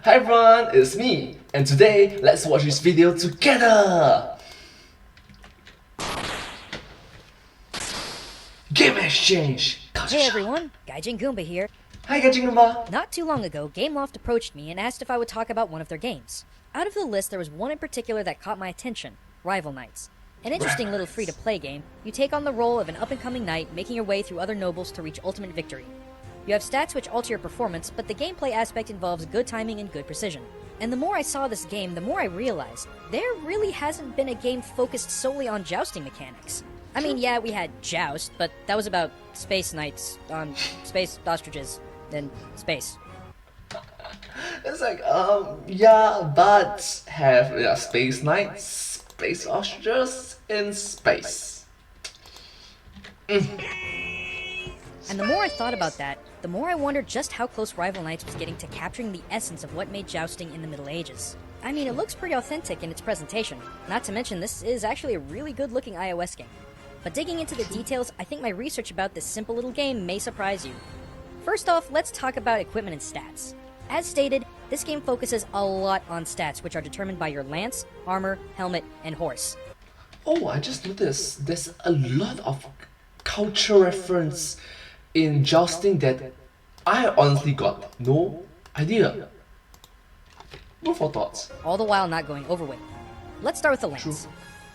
Hi everyone, it's me, and today let's watch this video together! Game exchange! Hey everyone, Gaijin here. Hi Gaijin. Not too long ago, Gameloft approached me and asked if I would talk about one of their games. Out of the list, there was one in particular that caught my attention, Rival Knights. An interesting little free-to-play game. You take on the role of an up-and-coming knight, making your way through other nobles to reach ultimate victory. You have stats which alter your performance, but the gameplay aspect involves good timing and good precision. And the more I saw this game, the more I realized there really hasn't been a game focused solely on jousting mechanics. I mean, yeah, we had Joust, but that was about space knights on space ostriches in space. It's like, yeah, but have space knights, space ostriches in space. And the more I thought about that, the more I wondered just how close Rival Knights was getting to capturing the essence of what made jousting in the Middle Ages. I mean, it looks pretty authentic in its presentation, not to mention this is actually a really good-looking iOS game. But digging into the details, I think my research about this simple little game may surprise you. First off, let's talk about equipment and stats. As stated, this game focuses a lot on stats, which are determined by your lance, armor, helmet, and horse. Oh, I just noticed there's a lot of cultural reference in jousting that I honestly got no idea. No for thoughts. All the while not going overweight. Let's start with the lance. True.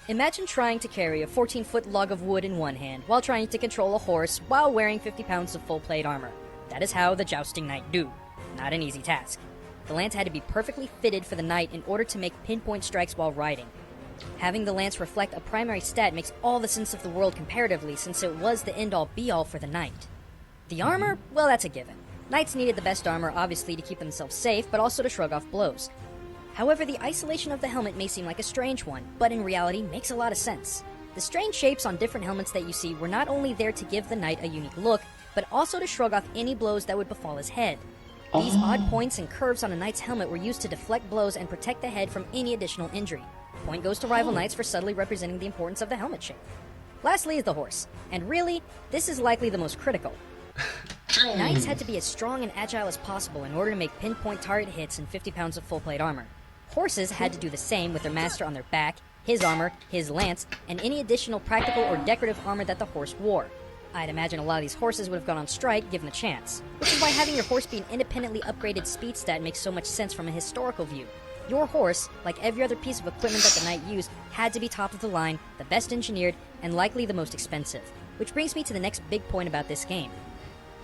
Imagine trying to carry a 14-foot log of wood in one hand while trying to control a horse while wearing 50 pounds of full plate armor. That is how the jousting knight do. Not an easy task. The lance had to be perfectly fitted for the knight in order to make pinpoint strikes while riding. Having the lance reflect a primary stat makes all the sense of the world comparatively, since it was the end-all be-all for the knight. The armor? Well, that's a given. Knights needed the best armor, obviously, to keep themselves safe, but also to shrug off blows. However, the isolation of the helmet may seem like a strange one, but in reality makes a lot of sense. The strange shapes on different helmets that you see were not only there to give the knight a unique look, but also to shrug off any blows that would befall his head. These odd points and curves on a knight's helmet were used to deflect blows and protect the head from any additional injury. Point goes to Rival Knights for subtly representing the importance of the helmet shape. Lastly is the horse, and really, this is likely the most critical. Knights had to be as strong and agile as possible in order to make pinpoint target hits in 50 pounds of full plate armor. Horses had to do the same with their master on their back, his armor, his lance, and any additional practical or decorative armor that the horse wore. I'd imagine a lot of these horses would have gone on strike given the chance, which is why having your horse be an independently upgraded speed stat makes so much sense from a historical view. Your horse, like every other piece of equipment that the knight used, had to be top of the line, the best engineered, and likely the most expensive. Which brings me to the next big point about this game.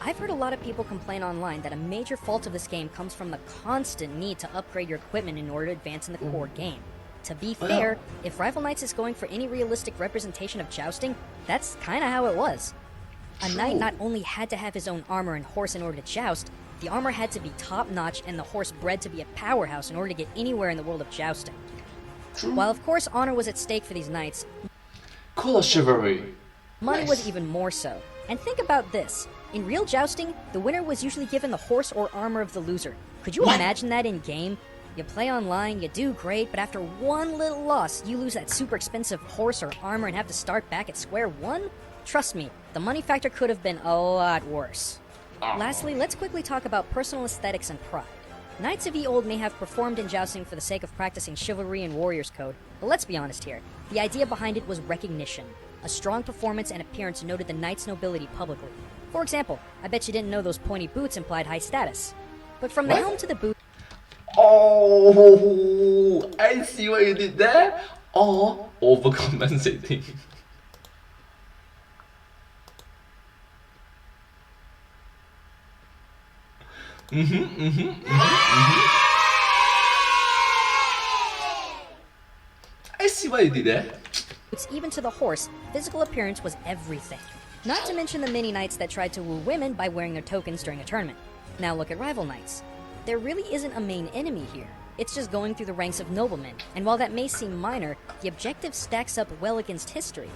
I've heard a lot of people complain online that a major fault of this game comes from the constant need to upgrade your equipment in order to advance in the core game. To be fair, if Rival Knights is going for any realistic representation of jousting, that's kinda how it was. A knight not only had to have his own armor and horse in order to joust, the armor had to be top-notch and the horse bred to be a powerhouse in order to get anywhere in the world of jousting. While of course honor was at stake for these knights, Call of chivalry. money was even more so. And think about this. In real jousting, the winner was usually given the horse or armor of the loser. Could you imagine that in-game? You play online, you do great, but after one little loss, you lose that super expensive horse or armor and have to start back at square one? Trust me, the money factor could have been a lot worse. Lastly, let's quickly talk about personal aesthetics and pride. Knights of old may have performed in jousting for the sake of practicing chivalry and warrior's code, but let's be honest here. The idea behind it was recognition. A strong performance and appearance noted the knight's nobility publicly. For example, I bet you didn't know those pointy boots implied high status. But from the helm to the boot... Oh, I see what you did there. Or overcompensating. I see what you did there. Even to the horse, physical appearance was everything. Not to mention the many knights that tried to woo women by wearing their tokens during a tournament. Now look at Rival Knights. There really isn't a main enemy here. It's just going through the ranks of noblemen, and while that may seem minor, the objective stacks up well against history.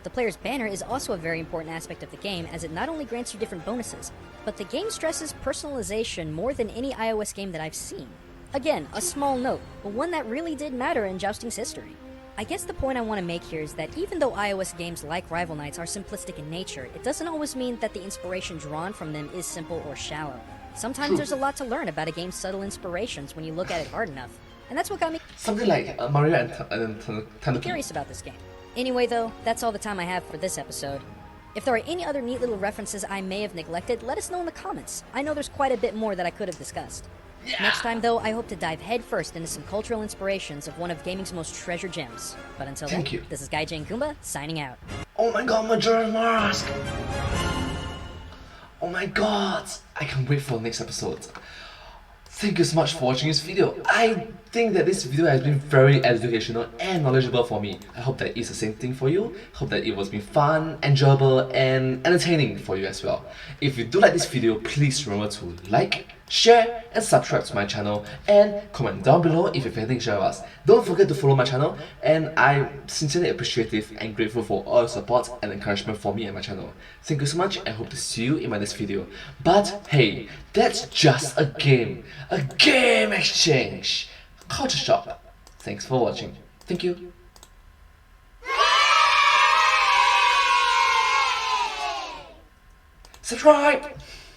The player's banner is also a very important aspect of the game, as it not only grants you different bonuses, but the game stresses personalization more than any iOS game that I've seen. Again, a small note, but one that really did matter in jousting's history. I guess the point I want to make here is that even though iOS games like Rival Knights are simplistic in nature, it doesn't always mean that the inspiration drawn from them is simple or shallow. Sometimes True. there's a lot to learn about a game's subtle inspirations when you look at it hard enough. And that's what got me Something like Mario and Tanuki. curious about this game. Anyway, though, that's all the time I have for this episode. If there are any other neat little references I may have neglected, let us know in the comments. I know there's quite a bit more that I could have discussed. Yeah. Next time, though, I hope to dive headfirst into some cultural inspirations of one of gaming's most treasured gems. But until then, Thank you. this is Gaijin Kumba, signing out. Oh my god, Majora's Mask! Oh my god! I can't wait for the next episode. Thank you so much for watching this video. I think that this video has been very educational and knowledgeable for me. I hope that it's the same thing for you. Hope that it was been fun, enjoyable, and entertaining for you as well. If you do like this video, please remember to like, share, and subscribe to my channel, and comment down below if you have anything to share with us. Don't forget to follow my channel, and I'm sincerely appreciative and grateful for all your support and encouragement for me and my channel. Thank you so much, and hope to see you in my next video. But hey, that's just a game exchange, culture shock. Thanks for watching. Thank you. Subscribe.